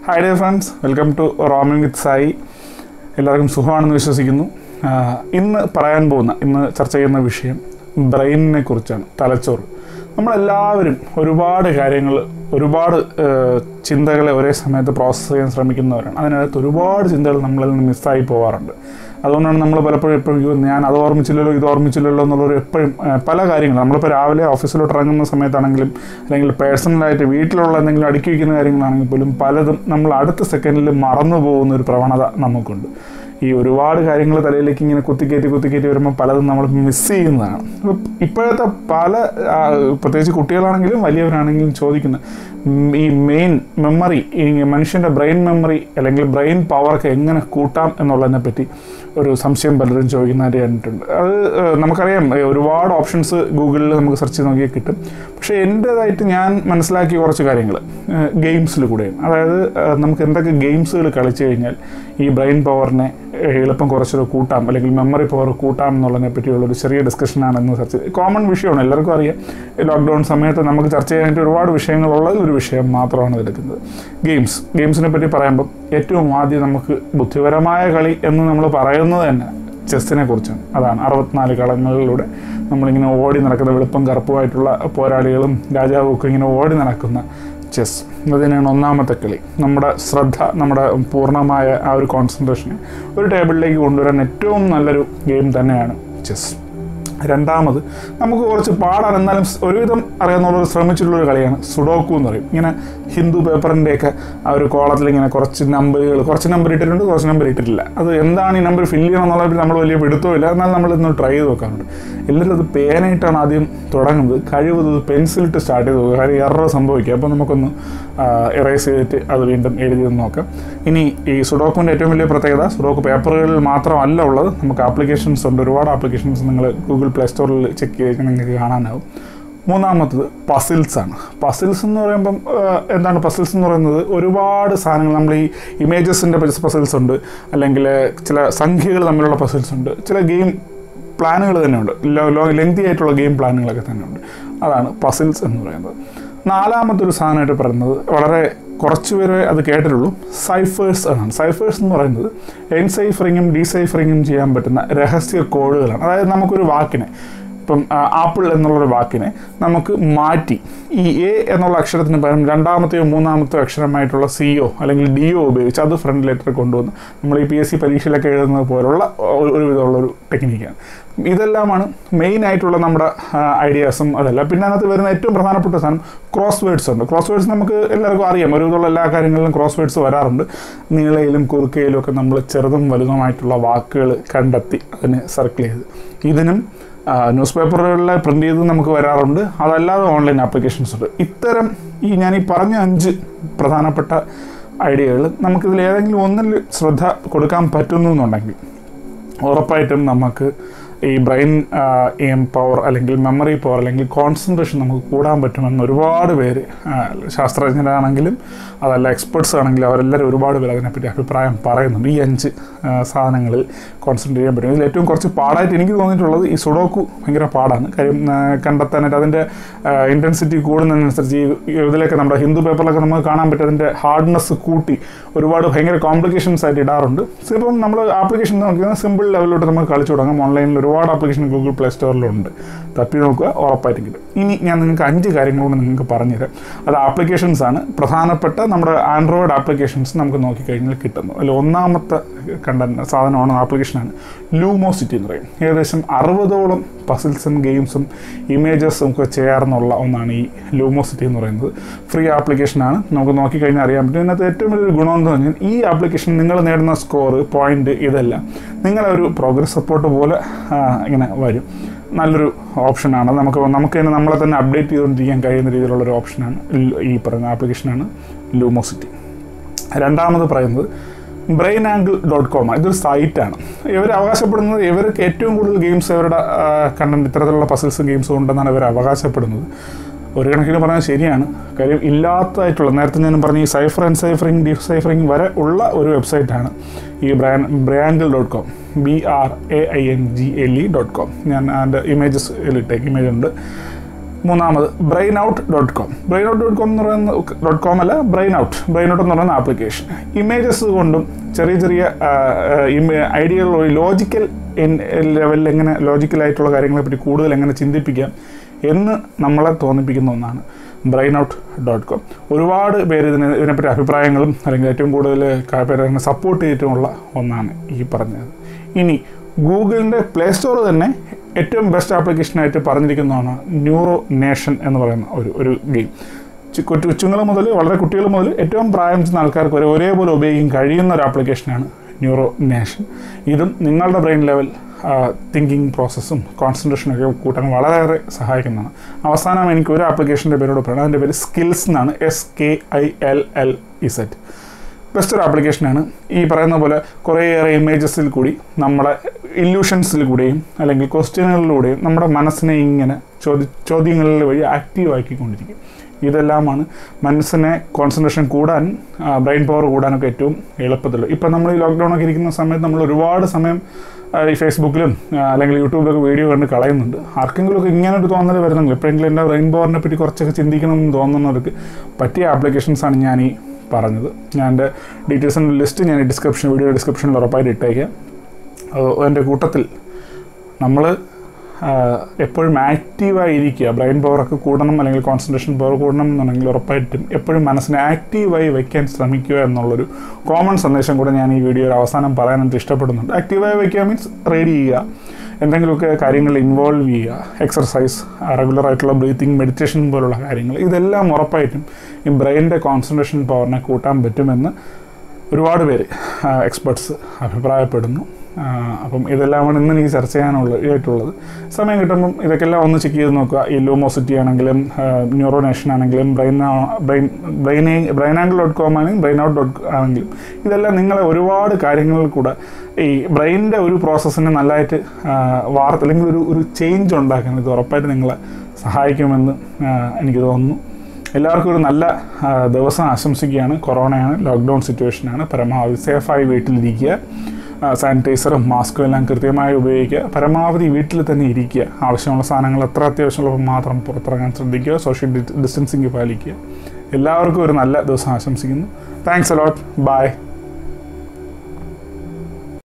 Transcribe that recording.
Hi dear friends, welcome to Roaming with Sai. എല്ലാവർക്കും സുഖമാണെന്ന് വിശ്വസിക്കുന്നു. ഇന്ന് ചർച്ച ചെയ്യുന്ന വിഷയം ബ്രെയിനിനെ കുറിച്ചാണ്, തലച്ചോറ്. നമ്മളെല്ലാവരും ഒരുപാട് കാര്യങ്ങൾ, ഒരുപാട് ചിന്തകളെ ഒരേ സമയത്ത് പ്രോസസ്സ് ചെയ്യാൻ ശ്രമിക്കുന്നവരാണ്. അതിനകത്ത് ഒരുപാട് ചിന്തകൾ നമ്മളിൽ നിന്ന് മിസ്സായി പോകാറുണ്ട്. അതുകൊണ്ടാണ് നമ്മൾ പലപ്പോഴും എപ്പോഴും ഞാൻ അത് ഓർമ്മിച്ചില്ലല്ലോ, ഇത് ഓർമ്മിച്ചില്ലല്ലോ എന്നുള്ളൊരു എപ്പോഴും പല കാര്യങ്ങൾ നമ്മളിപ്പോൾ രാവിലെ ഓഫീസിലോട്ട് ഇറങ്ങുന്ന സമയത്താണെങ്കിലും അല്ലെങ്കിൽ പേഴ്സണലായിട്ട് വീട്ടിലുള്ള എന്തെങ്കിലും അടുക്കി വയ്ക്കുന്ന കാര്യങ്ങളാണെങ്കിൽ പോലും പലതും നമ്മൾ അടുത്ത സെക്കൻഡിൽ മറന്നു പോകുന്ന ഒരു പ്രവണത നമുക്കുണ്ട്. ഈ ഒരുപാട് കാര്യങ്ങൾ തലയിലേക്ക് ഇങ്ങനെ കുത്തിക്കയറ്റി വരുമ്പോൾ പലതും നമ്മൾ മിസ് ചെയ്യുന്നതാണ്. അപ്പോൾ ഇപ്പോഴത്തെ പല പ്രത്യേകിച്ച് കുട്ടികളാണെങ്കിലും വലിയവരാണെങ്കിലും ചോദിക്കുന്ന ഈ മെയിൻ മെമ്മറി, ഈ മനുഷ്യൻ്റെ ബ്രെയിൻ മെമ്മറി അല്ലെങ്കിൽ ബ്രെയിൻ പവറൊക്കെ എങ്ങനെ കൂട്ടാം എന്നുള്ളതിനെ പറ്റി ഒരു സംശയം പലരും ചോദിക്കുന്നതായിട്ട് കണ്ടിട്ടുണ്ട്. അത് നമുക്കറിയാം, ഒരുപാട് ഓപ്ഷൻസ് ഗൂഗിളിൽ നമുക്ക് സെർച്ച് ചെയ്ത് നോക്കിയാൽ കിട്ടും. പക്ഷേ എൻ്റേതായിട്ട് ഞാൻ മനസ്സിലാക്കിയ കുറച്ച് കാര്യങ്ങൾ ഗെയിംസിൽ കൂടെയാണ്. അതായത് നമുക്ക് എന്തൊക്കെ ഗെയിംസുകൾ കളിച്ചു കഴിഞ്ഞാൽ ഈ ബ്രെയിൻ പവറിനെ എളുപ്പം കുറച്ചൊരു കൂട്ടാം അല്ലെങ്കിൽ മെമ്മറി പവർ കൂട്ടാം എന്നുള്ളതിനെ പറ്റിയുള്ളൊരു ചെറിയ ഡിസ്കഷനാണ് ഇന്ന് ചർച്ച ചെയ്തത്. കോമൺ വിഷയമാണ്, എല്ലാവർക്കും അറിയാം. ലോക്ക്ഡൗൺ സമയത്ത് നമുക്ക് ചർച്ച ചെയ്യാനായിട്ട് ഒരുപാട് വിഷയങ്ങളുള്ളത് ഒരു വിഷയം മാത്രമാണ് എടുക്കുന്നത്. ഗെയിംസിനെ പറ്റി പറയുമ്പം ഏറ്റവും ആദ്യം നമുക്ക് ബുദ്ധിപരമായ കളി എന്ന് നമ്മൾ പറയുന്നത് തന്നെ ചെസ്സിനെ കുറിച്ചാണ്. അതാണ് 64 കളങ്ങളിലൂടെ നമ്മളിങ്ങനെ ഓടി നടക്കുന്ന വെളുപ്പം കറുപ്പുമായിട്ടുള്ള പോരാളികളും രാജാവും ഒക്കെ ഇങ്ങനെ ഓടി നടക്കുന്ന ചെസ്. അതിനാണ് ഒന്നാമത്തെ കളി. നമ്മുടെ ശ്രദ്ധ, നമ്മുടെ പൂർണ്ണമായ ആ ഒരു കോൺസെൻട്രേഷനെ ഒരു ടേബിളിലേക്ക് കൊണ്ടുവരാൻ ഏറ്റവും നല്ലൊരു ഗെയിം തന്നെയാണ് ചെസ്. രണ്ടാമത് നമുക്ക് കുറച്ച് പാടാൻ എന്നാലും ഒരുവിധം അറിയാവുന്നവർ ശ്രമിച്ചിട്ടുള്ളൊരു കളിയാണ് സുഡോക്കു എന്ന് പറയും. ഇങ്ങനെ ഹിന്ദു പേപ്പറിൻ്റെയൊക്കെ ആ ഒരു കോളത്തിൽ ഇങ്ങനെ കുറച്ച് നമ്പർ ഇട്ടിട്ടുണ്ട്, കുറച്ച് നമ്പർ ഇട്ടിട്ടില്ല. അത് എന്താണ് ഈ നമ്പർ ഫില്ല് ചെയ്യണം എന്നുള്ളത് നമ്മൾ വലിയ പിടുത്തമില്ല. എന്നാൽ നമ്മളിന്ന് ട്രൈ ചെയ്ത് നോക്കാറുണ്ട്. എല്ലാവരും അത് പേനായിട്ടാണ് ആദ്യം തുടങ്ങുന്നത്. കഴിവത് പെൻസിലിട്ട് സ്റ്റാർട്ട് ചെയ്ത് നോക്കുക, കാര്യം എറർ സംഭവിക്കുക. അപ്പോൾ നമുക്കൊന്ന് ഇറേസ് ചെയ്തിട്ട് അത് വീണ്ടും എഴുതി നോക്കാം. ഇനി ഈ സുഡോക്കുവിൻ്റെ ഏറ്റവും വലിയ പ്രത്യേകത, സുഡോക്കു പേപ്പറുകളിൽ മാത്രമല്ല ഉള്ളത്, നമുക്ക് ആപ്ലിക്കേഷൻസ് ഉണ്ട്. ഒരുപാട് ആപ്ലിക്കേഷൻസ് നിങ്ങൾ ഗൂഗിൾ പ്ലേ സ്റ്റോറിൽ ചെക്ക് ചെയ്ത് നിങ്ങൾക്ക് കാണാനാവും. മൂന്നാമത്തത് പസിൽസ് ആണ്. പസിൽസ് എന്ന് പറയുമ്പം എന്താണ് പസിൽസ് എന്ന് പറയുന്നത്? ഒരുപാട് സാധനങ്ങൾ, നമ്മൾ ഈ ഇമേജസിൻ്റെ പസിൽസ് ഉണ്ട്, അല്ലെങ്കിൽ ചില സംഖ്യകൾ തമ്മിലുള്ള പസിൽസ് ഉണ്ട്, ചില ഗെയിം പ്ലാനുകൾ തന്നെയുണ്ട്, ലെങ്തി ആയിട്ടുള്ള ഗെയിം പ്ലാനുകളൊക്കെ തന്നെയുണ്ട്. അതാണ് പസിൽസ് എന്ന് പറയുന്നത്. നാലാമത്തൊരു സാധനമായിട്ട് പറയുന്നത്, വളരെ കുറച്ച് പേരെ അത് കേട്ടിട്ടുള്ളൂ, സൈഫേഴ്സ് എന്നാണ്. സൈഫേഴ്സ് എന്ന് പറയുന്നത് എൻസൈഫറിങ്ങും ഡീസൈഫറിങ്ങും ചെയ്യാൻ പറ്റുന്ന രഹസ്യ കോഡുകളാണ്. അതായത് നമുക്കൊരു വാക്കിനെ, ഇപ്പം ആപ്പിൾ എന്നുള്ളൊരു വാക്കിനെ നമുക്ക് മാറ്റി ഈ എ എന്നുള്ള അക്ഷരത്തിന് പകരം രണ്ടാമത്തെയോ മൂന്നാമത്തെയോ അക്ഷരമായിട്ടുള്ള സിയോ അല്ലെങ്കിൽ ഡിയോ ഉപയോഗിച്ച് അത് ഫ്രണ്ട് ലെറ്റർ കൊണ്ടുവന്ന് നമ്മൾ ഈ PSC പരീക്ഷയിലൊക്കെ എഴുതുന്നത് പോലുള്ള ഒരു വിധമുള്ളൊരു ടെക്നിക്കാണ്. ഇതെല്ലാമാണ് മെയിനായിട്ടുള്ള നമ്മുടെ ഐഡിയാസും. അതല്ല, പിന്നെ അതിനകത്ത് വരുന്ന ഏറ്റവും പ്രധാനപ്പെട്ട സാധനം ക്രോസ് വേർഡ്സ് ഉണ്ട്. ക്രോസ് വേർഡ്സ് നമുക്ക് എല്ലാവർക്കും അറിയാം, ഒരു വിധമുള്ള എല്ലാ കാര്യങ്ങളിലും ക്രോസ് വേർഡ്സ് വരാറുണ്ട്. നീളയിലും കുറുക്കയിലും ഒക്കെ നമ്മൾ ചെറുതും വലുതുമായിട്ടുള്ള വാക്കുകൾ കണ്ടെത്തി അതിനെ സർക്കിൾ ചെയ്ത്, ഇതിനും ന്യൂസ് പേപ്പറുകളിൽ പ്രിൻ്റ് ചെയ്ത് നമുക്ക് വരാറുണ്ട്. അതല്ലാതെ ഓൺലൈൻ ആപ്ലിക്കേഷൻസ് ഉണ്ട്. ഇത്തരം ഞാൻ ഈ പറഞ്ഞ 5 പ്രധാനപ്പെട്ട ഐഡിയകൾ നമുക്കിതിൽ ഏതെങ്കിലും ഒന്നിൽ ശ്രദ്ധ കൊടുക്കാൻ പറ്റുന്നു എന്നുണ്ടെങ്കിൽ ഉറപ്പായിട്ടും നമുക്ക് ഈ ബ്രെയിൻ പവർ അല്ലെങ്കിൽ മെമ്മറി പവർ അല്ലെങ്കിൽ കോൺസെൻട്രേഷൻ നമുക്ക് കൂടാൻ പറ്റുമെന്ന് ഒരുപാട് പേര്, ശാസ്ത്രജ്ഞരാണെങ്കിലും അതല്ല എക്സ്പെർട്സ് ആണെങ്കിലും അവരെല്ലാവരും ഒരുപാട് പേര് അതിനെപ്പറ്റി അഭിപ്രായം പറയുന്നുണ്ട്. ഈ 5 സാധനങ്ങളിൽ കോൺസെൻട്രേറ്റ് ചെയ്യാൻ പറ്റും. ഇതിൽ ഏറ്റവും കുറച്ച് പാടായിട്ട് എനിക്ക് തോന്നിയിട്ടുള്ളത് ഈ സുഡോക്കു ഭയങ്കര പാടാണ്. കാര്യം കണ്ടെത്താനായിട്ട് അതിൻ്റെ ഇൻറ്റൻസിറ്റി കൂടുന്നതിനനുസരിച്ച് ഇതിലേക്ക് നമ്മുടെ ഹിന്ദു പേപ്പറിലൊക്കെ നമുക്ക് കാണാൻ പറ്റും, അതിൻ്റെ ഹാർഡ്നെസ് കൂട്ടി ഒരുപാട് ഭയങ്കര കോംപ്ലിക്കേഷൻസ് ആയിട്ട് ഇടാറുണ്ട്. ഇപ്പം നമ്മൾ ആപ്ലിക്കേഷൻ നോക്കിയാൽ സിമ്പിൾ ലെവലിലോട്ട് നമുക്ക് കളിച്ചു തുടങ്ങാം. ഓൺലൈനിൽ ഒരുപാട് ആപ്ലിക്കേഷൻ ഗൂഗിൾ പ്ലേ സ്റ്റോറിലുണ്ട്, തപ്പി നോക്കുക, ഉറപ്പായിട്ടും കിട്ടും. ഇനി ഞാൻ നിങ്ങൾക്ക് 5 കാര്യങ്ങളോട് നിങ്ങൾക്ക് പറഞ്ഞുതരാം. അത് ആപ്ലിക്കേഷൻസ് ആണ്, പ്രധാനപ്പെട്ട നമ്മുടെ ആൻഡ്രോയിഡ് ആപ്ലിക്കേഷൻസ് നമുക്ക് നോക്കിക്കഴിഞ്ഞാൽ കിട്ടുന്നു. അതിൽ ഒന്നാമത്തെ സാധനമാണ്, ആപ്ലിക്കേഷനാണ് ലൂമോസിറ്റി എന്ന് പറയും. ഏകദേശം 60ഓളം പസിൽസും ഗെയിംസും ഇമേജസും ഒക്കെ ചേർന്നുള്ള ഒന്നാണ് ഈ ലൂമോസിറ്റി എന്ന് പറയുന്നത്. ഫ്രീ ആപ്ലിക്കേഷനാണ്, നമുക്ക് നോക്കിക്കഴിഞ്ഞാൽ അറിയാൻ പറ്റും. ഇതിനകത്ത് ഏറ്റവും വലിയൊരു ഗുണമെന്ന് പറഞ്ഞാൽ ഈ ആപ്ലിക്കേഷൻ നിങ്ങൾ നേടുന്ന സ്കോർ, പോയിന്റ്, ഇതെല്ലാം നിങ്ങളെ ഒരു പ്രോഗ്രസ് സപ്പോർട്ട് പോലെ ഇങ്ങനെ വരും. നല്ലൊരു ഓപ്ഷനാണ്. നമുക്ക് തന്നെ നമ്മളെ തന്നെ അപ്ഡേറ്റ് ചെയ്തുകൊണ്ടിരിക്കാൻ കഴിയുന്ന രീതിയിലുള്ളൊരു ഓപ്ഷനാണ് ഈ പറയുന്ന ആപ്ലിക്കേഷനാണ് ലൂമോസിറ്റി. രണ്ടാമത് പറയുന്നത് brainangle.com. ഇതൊരു സൈറ്റാണ്. ഇവർ അവകാശപ്പെടുന്നത് ഇവർക്ക് ഏറ്റവും കൂടുതൽ ഗെയിംസ്, ഇവരുടെ കണ്ടന്റ് ഇത്തരത്തിലുള്ള പസിൽസും ഗെയിംസും ഉണ്ടെന്നാണ് ഇവർ അവകാശപ്പെടുന്നത്. ഒരു കണക്കിന് പറഞ്ഞാൽ ശരിയാണ്. കാര്യം ഇല്ലാത്തതായിട്ടുള്ള, നേരത്തെ ഞാൻ പറഞ്ഞ ഈ സൈഫർ എൻസൈഫറിങ് ഡീസൈഫറിങ് വരെ ഉള്ള ഒരു വെബ്സൈറ്റാണ് ഈ brainangle.com. BRAINGLE.com. ഞാൻ അതിൻ്റെ ഇമേജസ് ഇട്ടേക്ക്, ഇമേജ് ഉണ്ട്. മൂന്നാമത് brainout.com. brainout.com എന്ന് പറയുന്ന .com അല്ല, brainout എന്ന് പറയുന്ന ആപ്ലിക്കേഷൻ. ഇമേജസ് കൊണ്ടും ചെറിയ ചെറിയ ഐഡിയകൾ ലോജിക്കൽ ലെവലിൽ എങ്ങനെ ലോജിക്കലായിട്ടുള്ള കാര്യങ്ങളെപ്പറ്റി കൂടുതൽ എങ്ങനെ ചിന്തിപ്പിക്കാം എന്ന് നമ്മളെ തോന്നിപ്പിക്കുന്ന ഒന്നാണ് brainout.com. ഒരുപാട് പേര് ഇതിനെപ്പറ്റി അഭിപ്രായങ്ങളും അല്ലെങ്കിൽ ഏറ്റവും കൂടുതൽ പേരെ സപ്പോർട്ട് ചെയ്തിട്ടുമുള്ള ഒന്നാണ് ഈ പറഞ്ഞത്. ഇനി ഗൂഗിളിൻ്റെ പ്ലേ സ്റ്റോർ തന്നെ ഏറ്റവും ബെസ്റ്റ് ആപ്ലിക്കേഷനായിട്ട് പറഞ്ഞിരിക്കുന്നതാണ് ന്യൂറോ നേഷൻ എന്ന് പറയുന്ന ഒരു ഗെയിം. കൊച്ചുങ്ങൾ മുതൽ വളരെ കുട്ടികൾ മുതൽ ഏറ്റവും പ്രായം ചെന്ന ആൾക്കാർക്ക് വരെ ഒരേപോലെ ഉപയോഗിക്കാൻ കഴിയുന്ന ഒരു ആപ്ലിക്കേഷനാണ് ന്യൂറോ നേഷൻ. ഇതും നിങ്ങളുടെ ബ്രെയിൻ ലെവൽ തിങ്കിങ് പ്രോസസ്സും കോൺസെൻട്രേഷനൊക്കെ കൂട്ടാൻ വളരെയേറെ സഹായിക്കുന്നതാണ്. അവസാനം എനിക്ക് ഒരു ആപ്ലിക്കേഷൻ്റെ പേരോട് പറയണം. അതിൻ്റെ പേര് സ്കിൽസ് എന്നാണ്, SKILLS. ബെസ്റ്റ് ഒരു ആപ്ലിക്കേഷനാണ്. ഈ പറയുന്ന പോലെ കുറേയേറെ ഇമേജസിൽ കൂടി നമ്മളെ ഇല്യൂഷൻസിൽ കൂടെയും അല്ലെങ്കിൽ ക്വസ്റ്റ്യനുകളിലൂടെയും നമ്മുടെ മനസ്സിനെ ഇങ്ങനെ ചോദ്യങ്ങളിൽ വഴി ആക്റ്റീവ് ആക്കിക്കൊണ്ടിരിക്കും. ഇതെല്ലാമാണ് മനസ്സിനെ കോൺസെൻട്രേഷൻ കൂടാനും ബ്രെയിൻ പവർ കൂടാനൊക്കെ ഏറ്റവും എളുപ്പത്തുള്ളൂ. ഇപ്പം നമ്മൾ ഈ ലോക്ക്ഡൗണൊക്കെ ഇരിക്കുന്ന സമയത്ത് നമ്മൾ ഒരുപാട് സമയം ഈ ഫേസ്ബുക്കിലും അല്ലെങ്കിൽ യൂട്യൂബിലൊക്കെ വീഡിയോ കണ്ട് കളയുന്നുണ്ട്. ആർക്കെങ്കിലുമൊക്കെ ഇങ്ങനൊരു തോന്നൽ വരുന്നുണ്ട്, എപ്പോഴെങ്കിലും എൻ്റെ ബ്രെയിൻ പവറിനെ പറ്റി കുറച്ചൊക്കെ ചിന്തിക്കണമെന്ന് തോന്നുന്നവർക്ക് പറ്റിയ ആപ്ലിക്കേഷൻസാണ് ഞാൻ ഈ പറഞ്ഞത്. ഞാൻ എൻ്റെ ഡീറ്റെയിൽസിൻ്റെ ലിസ്റ്റ് ഞാൻ വീഡിയോ ഡിസ്ക്രിപ്ഷനിൽ ഉറപ്പായിട്ട് ഇട്ടേക്കാം. എൻ്റെ കൂട്ടത്തിൽ നമ്മൾ എപ്പോഴും ആക്റ്റീവായിരിക്കുക, ബ്രെയിൻ പവറൊക്കെ കൂടണം അല്ലെങ്കിൽ കോൺസെൻട്രേഷൻ പവർ കൂടണം എന്നുണ്ടെങ്കിൽ ഉറപ്പായിട്ടും എപ്പോഴും മനസ്സിനെ ആക്റ്റീവായി വയ്ക്കാൻ ശ്രമിക്കുക എന്നുള്ളൊരു കോമൺ സന്ദേശം കൂടെ ഞാൻ ഈ വീഡിയോയുടെ അവസാനം പറയാനായിട്ട് ഇഷ്ടപ്പെടുന്നുണ്ട്. ആക്റ്റീവായി വയ്ക്കുക മീൻസ് റീഡ് ചെയ്യുക, എന്തെങ്കിലുമൊക്കെ കാര്യങ്ങളിൽ ഇൻവോൾവ് ചെയ്യുക, എക്സർസൈസ്, റെഗുലറായിട്ടുള്ള ബ്രീത്തിങ്, മെഡിറ്റേഷൻ പോലുള്ള കാര്യങ്ങൾ, ഇതെല്ലാം ഉറപ്പായിട്ടും ഈ ബ്രെയിനിൻ്റെ കോൺസെൻട്രേഷൻ പവറിനെ കൂട്ടാൻ പറ്റുമെന്ന് ഒരുപാട് പേര് എക്സ്പെർട്സ് അഭിപ്രായപ്പെടുന്നു. അപ്പം ഇതെല്ലാമാണ് ഇന്ന് എനിക്ക് ചർച്ച ചെയ്യാനായിട്ടുള്ളത്. സമയം കിട്ടുമ്പം ഇതൊക്കെല്ലാം ഒന്ന് ചെക്ക് ചെയ്ത് നോക്കുക. ഈ ലൂമോസിറ്റി ആണെങ്കിലും ന്യൂറോ നേഷൻ ആണെങ്കിലും brainaangle.com ആണെങ്കിലും brainout.com ആണെങ്കിലും ഇതെല്ലാം നിങ്ങളെ ഒരുപാട് കാര്യങ്ങളിൽ കൂടെ ഈ ബ്രെയിനിൻ്റെ ഒരു പ്രോസസ്സിനെ നല്ലതായിട്ട് അല്ലെങ്കിൽ ഒരു ചേഞ്ച് ഉണ്ടാക്കാൻ ഇത് ഉറപ്പായിട്ട് നിങ്ങളെ സഹായിക്കുമെന്ന് എനിക്ക് തോന്നുന്നു. എല്ലാവർക്കും ഒരു നല്ല ദിവസം ആശംസിക്കുകയാണ്. കൊറോണയാണ്, ലോക്ക്ഡൗൺ സിറ്റുവേഷനാണ്. പരമാവധി സേഫായി വീട്ടിലിരിക്കുക, സാനിറ്റൈസറും മാസ്കും എല്ലാം കൃത്യമായി ഉപയോഗിക്കുക, പരമാവധി വീട്ടിൽ തന്നെ ഇരിക്കുക, ആവശ്യമുള്ള സാധനങ്ങൾ എത്ര അത്യാവശ്യമുള്ളപ്പോൾ മാത്രം പുറത്തിറങ്ങാൻ ശ്രദ്ധിക്കുക, സോഷ്യൽ ഡിസ്റ്റൻസിങ് പാലിക്കുക. എല്ലാവർക്കും ഒരു നല്ല ദിവസം ആശംസിക്കുന്നു. Thanks uh lot. ബൈ.